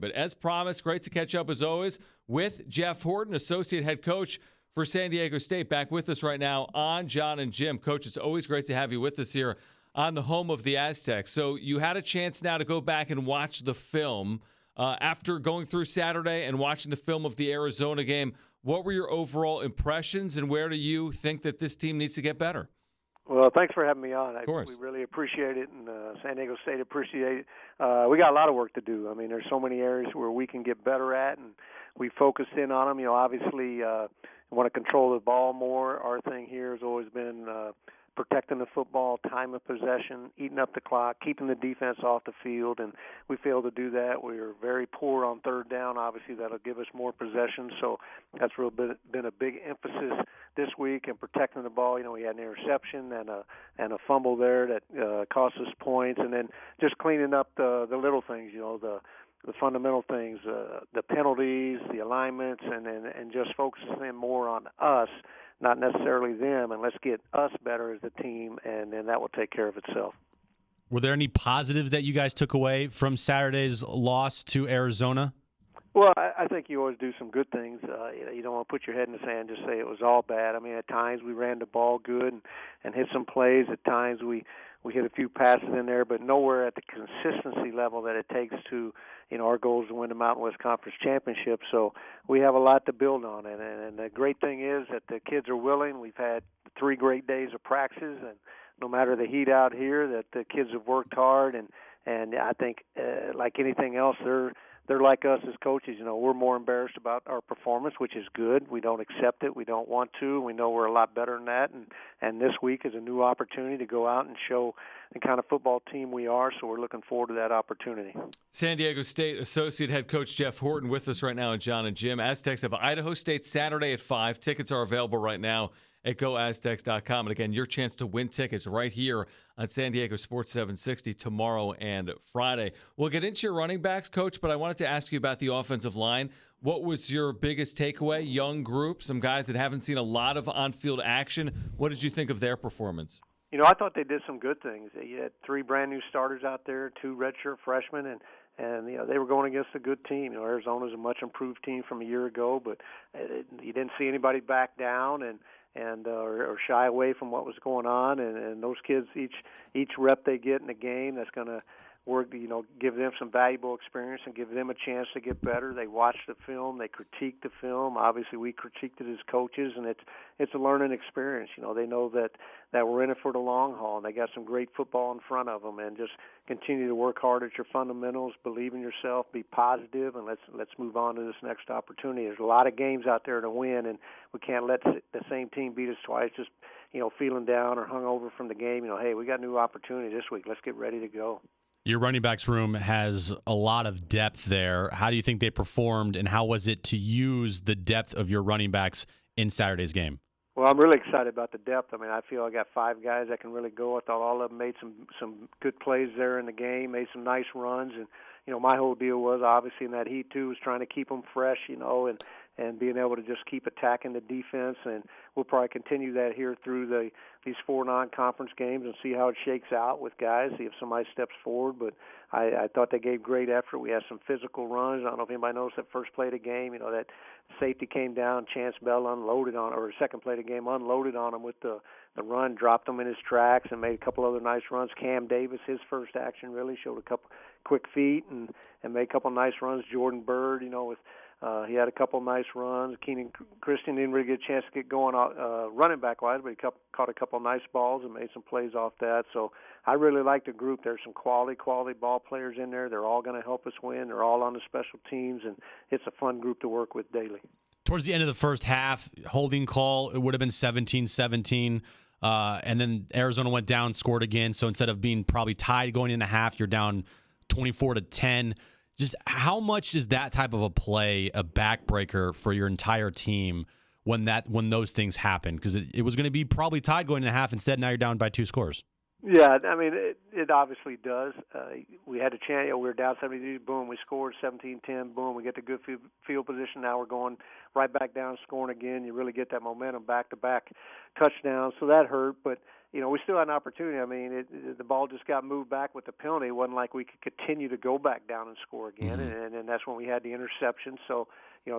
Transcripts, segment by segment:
But as promised, great to catch up as always with Jeff Horton, associate head coach for San Diego State, back with us right now on John and Jim. Coach, it's always great to have you with us here on the home of the Aztecs. So you had a chance now to go back and watch the film. After going through Saturday and watching the film of the Arizona game, what were your overall impressions, and where do you think that this team needs to get better? Well, thanks for having me on. Of course. We really appreciate it, and San Diego State appreciate it. We got a lot of work to do. I mean, there's so many areas where we can get better at, and we focused in on them. You know, obviously, want to control the ball more. Our thing here has always been protecting the football, time of possession, eating up the clock, keeping the defense off the field, and we failed to do that. We were very poor on third down. Obviously, that'll give us more possession, so that's really been a big emphasis this week in protecting the ball. You know, we had an interception and a fumble there that cost us points, and then just cleaning up the little things, you know, the fundamental things, the penalties, the alignments, and just focusing more on us, not necessarily them, and let's get us better as a team, and then that will take care of itself. Were there any positives that you guys took away from Saturday's loss to Arizona? Well, I think you always do some good things. You don't want to put your head in the sand and just say it was all bad. I mean, at times we ran the ball good and hit some plays. At times we hit a few passes in there, but nowhere at the consistency level that it takes to, you know, our goal is to win the Mountain West Conference Championship. So we have a lot to build on. And the great thing is that the kids are willing. We've had 3 great days of practices, and no matter the heat out here, that the kids have worked hard. And I think, like anything else, they're like us as coaches. You know, we're more embarrassed about our performance, which is good. We don't accept it. We don't want to. We know we're a lot better than that. And this week is a new opportunity to go out and show the kind of football team we are, so we're looking forward to that opportunity. San Diego State Associate Head Coach Jeff Horton with us right now on John and Jim. Aztecs have Idaho State Saturday at 5. Tickets are available right now at goaztecs.com. And again, your chance to win tickets right here on San Diego Sports 760 tomorrow and Friday. We'll get into your running backs, Coach, but I wanted to ask you about the offensive line. What was your biggest takeaway? Young group, some guys that haven't seen a lot of on-field action. What did you think of their performance? You know, I thought they did some good things. You had 3 brand new starters out there, 2 redshirt freshmen, and you know, they were going against a good team. You know, Arizona's a much improved team from a year ago, but you didn't see anybody back down and or shy away from what was going on. And those kids, each rep they get in the game, that's going to work, you know, give them some valuable experience and give them a chance to get better. They watch the film, they critique the film. Obviously, we critiqued it as coaches, and it's a learning experience. You know, they know that we're in it for the long haul, and they got some great football in front of them. And just continue to work hard at your fundamentals, believe in yourself, be positive, and let's move on to this next opportunity. There's a lot of games out there to win, and we can't let the same team beat us twice. Just, you know, feeling down or hungover from the game. You know, hey, we got a new opportunity this week. Let's get ready to go. Your running backs room has a lot of depth there. How do you think they performed, and how was it to use the depth of your running backs in Saturday's game? Well, I'm really excited about the depth. I mean, I feel I got 5 guys that can really go. I thought all of them made some good plays there in the game, made some nice runs. And, you know, my whole deal was obviously in that heat, too, was trying to keep them fresh, you know, and being able to just keep attacking the defense. And we'll probably continue that here through these 4 non-conference games and see how it shakes out with guys, see if somebody steps forward. But I thought they gave great effort. We had some physical runs. I don't know if anybody noticed that first play of the game, you know, that safety came down, Chance Bell unloaded on, or second play of the game, unloaded on him with the run, dropped him in his tracks, and made a couple other nice runs. Cam Davis, his first action, really showed a couple quick feet and made a couple nice runs. Jordan Bird, you know, with he had a couple nice runs. Keenan Christian didn't really get a chance to get going running back-wise, but he caught a couple nice balls and made some plays off that. So I really like the group. There's some quality ball players in there. They're all going to help us win. They're all on the special teams, and it's a fun group to work with daily. Towards the end of the first half, holding call, it would have been 17-17, and then Arizona went down, scored again. So instead of being probably tied going into half, you're down 24-10. Just how much is that type of a play a backbreaker for your entire team when those things happen? Because it was going to be probably tied going into half. Instead, now you're down by 2 scores. Yeah, I mean, it obviously does. We had a chance. We were down 72. Boom, we scored 17-10. Boom, we get the good field position. Now we're going right back down, scoring again. You really get that momentum, back-to-back touchdowns. So that hurt. But we still had an opportunity. I mean, the ball just got moved back with the penalty. It wasn't like we could continue to go back down and score again, and that's when we had the interception. So,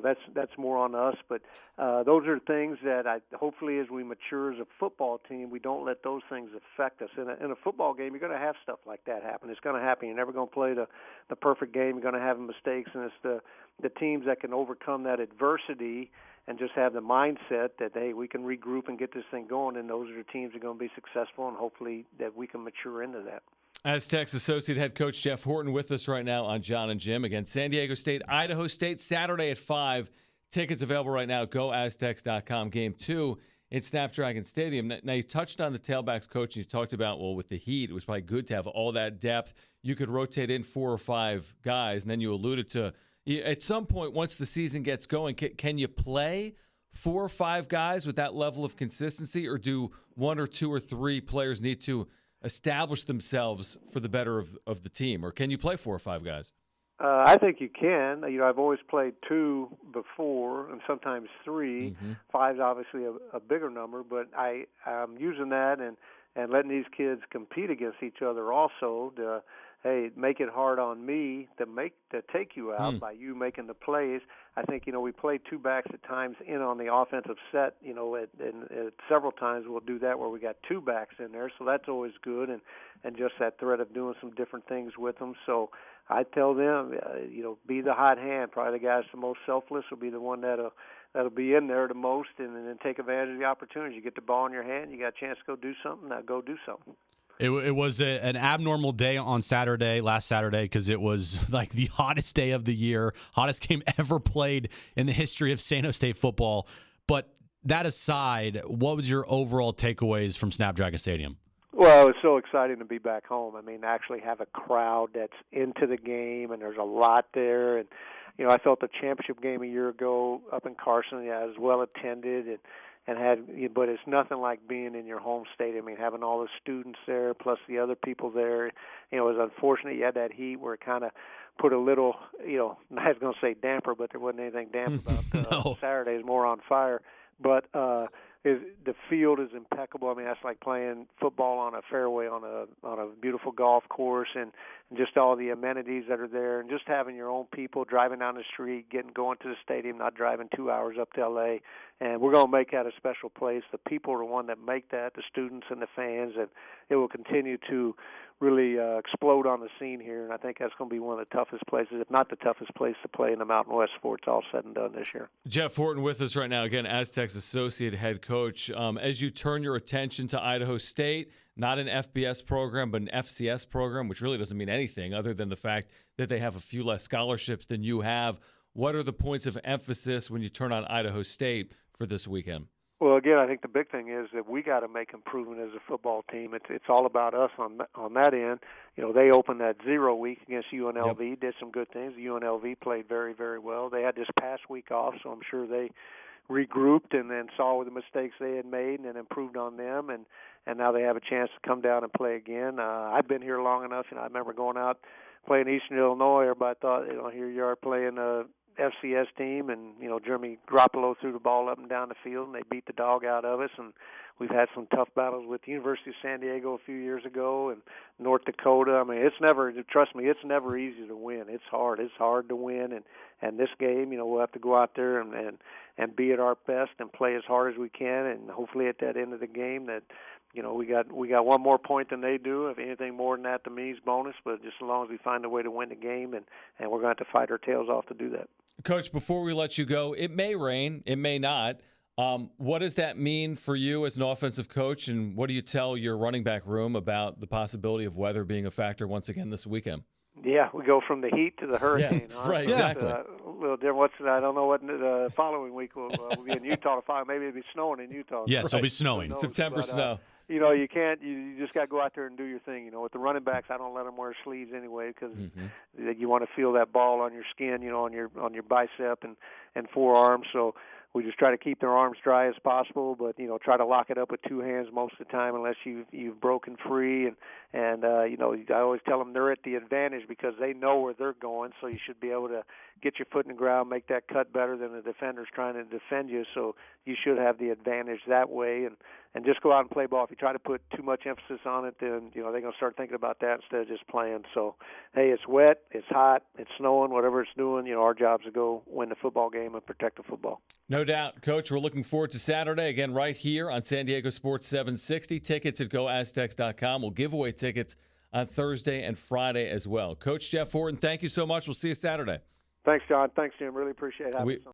that's more on us. But those are things that hopefully as we mature as a football team, we don't let those things affect us. In a football game, you're going to have stuff like that happen. It's going to happen. You're never going to play the perfect game. You're going to have mistakes, and it's the teams that can overcome that adversity and just have the mindset that, hey, we can regroup and get this thing going, and those are the teams that are going to be successful, and hopefully that we can mature into that. Aztecs Associate Head Coach Jeff Horton with us right now on John and Jim. Again, San Diego State, Idaho State, Saturday at 5. Tickets available right now at GoAztecs.com. Game 2 in Snapdragon Stadium. Now, you touched on the tailbacks coach, and you talked about, with the heat, it was probably good to have all that depth. You could rotate in 4 or 5 guys, and then you alluded to at some point, once the season gets going, can you play 4 or 5 guys with that level of consistency, or do 1 or 2 or 3 players need to establish themselves for the better of the team, or can you play 4 or 5 guys? I think you can. I've always played 2 before, and sometimes 3. 5's obviously a bigger number, but I'm using that and letting these kids compete against each other also to, hey, make it hard on me to take you out by you making the plays. I think, we play 2 backs at times in on the offensive set, and several times we'll do that where we got 2 backs in there, so that's always good, and just that threat of doing some different things with them. So I tell them, be the hot hand. Probably the guy that's the most selfless will be the one that'll be in there the most, and then take advantage of the opportunity. You get the ball in your hand, you got a chance to go do something, now go do something. It was an abnormal day on last Saturday, because it was like the hottest day of the year, hottest game ever played in the history of San Jose State football. But that aside, what was your overall takeaways from Snapdragon Stadium? Well, it was so exciting to be back home. I mean, actually have a crowd that's into the game, and there's a lot there. And, I felt the championship game a year ago up in Carson, I was well attended, but it's nothing like being in your home stadium. I mean, having all the students there plus the other people there. It was unfortunate you had that heat where it kind of put a little, I was going to say damper, but there wasn't anything damp about No. Saturday. It was more on fire. But the field is impeccable. I mean, that's like playing football on a fairway on a beautiful golf course, and just all the amenities that are there, and just having your own people driving down the street, going to the stadium, not driving 2 hours up to L.A. And we're going to make that a special place. The people are the one that make that, the students and the fans, and it will continue to really explode on the scene here. And I think that's going to be one of the toughest places, if not the toughest place to play in the Mountain West before it's all said and done this year. Jeff Horton with us right now, again, Aztecs Associate Head Coach. As you turn your attention to Idaho State, not an FBS program, but an FCS program, which really doesn't mean anything other than the fact that they have a few less scholarships than you have. What are the points of emphasis when you turn on Idaho State for this weekend? Well, again, I think the big thing is that we got to make improvement as a football team. It's all about us on that end. They opened that 0 week against UNLV, did some good things. UNLV played very, very well. They had this past week off, so I'm sure they regrouped and then saw the mistakes they had made and then improved on them, and now they have a chance to come down and play again. I've been here long enough, I remember going out playing Eastern Illinois. Everybody thought, here you are playing a FCS team, and Jeremy Garoppolo threw the ball up and down the field, and they beat the dog out of us. And we've had some tough battles with the University of San Diego a few years ago, and North Dakota. I mean, trust me, it's never easy to win. It's hard to win, and this game, we'll have to go out there and be at our best and play as hard as we can, and hopefully at that end of the game that we got one more point than they do. If anything more than that, to me, is bonus. But just as long as we find a way to win the game, and we're going to have to fight our tails off to do that. Coach, before we let you go, it may rain, it may not. What does that mean for you as an offensive coach, and what do you tell your running back room about the possibility of weather being a factor once again this weekend? Yeah, we go from the heat to the hurricane. Yeah, right, exactly. A little different. I don't know what the following week will be in Utah. Maybe it'll be snowing in Utah. Yes, it'll be snowing. September snow. You can't. You just got to go out there and do your thing. With the running backs, I don't let them wear sleeves anyway because you want to feel that ball on your skin, on your bicep and forearm. So we just try to keep their arms dry as possible, but try to lock it up with two hands most of the time unless you've broken free. And I always tell them they're at the advantage because they know where they're going, so you should be able to get your foot in the ground, make that cut better than the defender's trying to defend you. So you should have the advantage that way, and just go out and play ball. If you try to put too much emphasis on it, then they're going to start thinking about that instead of just playing. So hey, it's wet, it's hot, it's snowing, whatever it's doing. Our job's to go win the football game and protect the football. No doubt, Coach. We're looking forward to Saturday again right here on San Diego Sports 760. Tickets at GoAztecs.com. We'll give away tickets on Thursday and Friday as well. Coach Jeff Horton, thank you so much. We'll see you Saturday. Thanks, John. Thanks, Jim. Really appreciate having us.